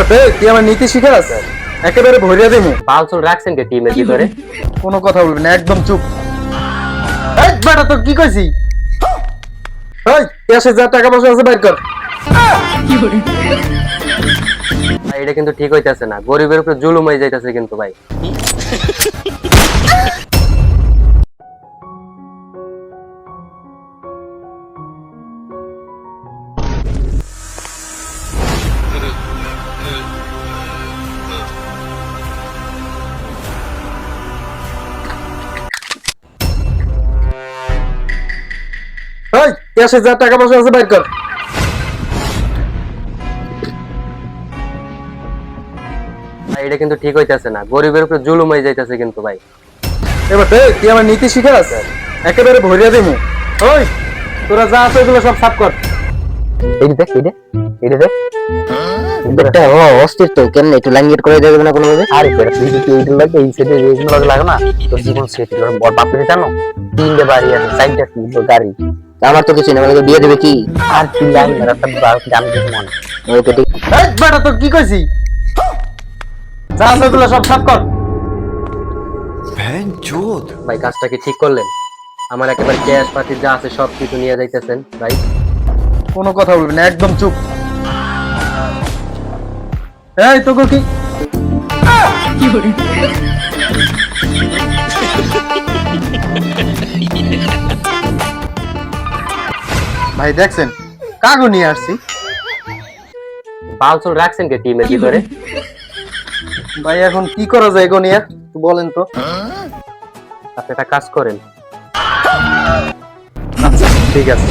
এবার তুই আমার নীতি শিখাস একেবারে ভরিয়া দিমু। বালচুল রাখছেন কে টিমের ভিতরে? কোনো কথা বলবি না, একদম চুপ। এই বেটা তোর কি কইছি? এই ক্যাশে যা টাকা পয়সা আছে বাইর কর। ভাই এটা কিন্তু ঠিক হইতাছে না, গরিবের উপরে জুলুম হয়ে যাইতাছে কিন্তু ভাই। এই ক্যাশে যা টাকা পয়সা আছে বাইর কর। ভাই এটা কিন্তু ঠিক হইতাছে না, গরিবের উপরে জুলুম হয়ে যাইতাছে কিন্তু ভাই। এবার তুই আমার নীতি শিখাস একেবারে ভরিয়া দিমু। ওই তোরা যা আছে ওগুলো সব সাফ কর। এই দেখ এই দেখ এটা অস্থির তো, কেমন একটু ল্যাঙ্গেট করে দেবে না কোনোভাবে? আরে বেটা তুই যদি এইগুলো লাগে এই সেটে এইগুলো লাগে না, তোর জীবন সেট করে বড় বাপরে জানো, তিনটে বাড়ি আছে, চারটা গাড়ি। আমার তো কিছু নেই, আমাকে বিয়ে দেবে কি? আর তিন লাইন রাস্তা দাম কিছু মনে। ওকে ঠিক। এই বেটা তোর কি কইছি? যা আছে ওগুলো সব সাফ কর। ভাই কাজটা কি ঠিক করলেন? আমার একেবারে ক্যাশ পাতি যা আছে সব কিছু নিয়ে যাইতেছেন ভাই। কোনো কথা বলবি না, একদম চুপ। এই তোকে কি ভাই দেখছেন কাগো নিয়ে আসছি। বালচুল রাখছেন কে টিমের ভিতরে? ভাই এখন কি করা যায় গো নিয়ে একটু বলেন তো। আপনি একটা কাজ করেন। আচ্ছা ঠিক আছে।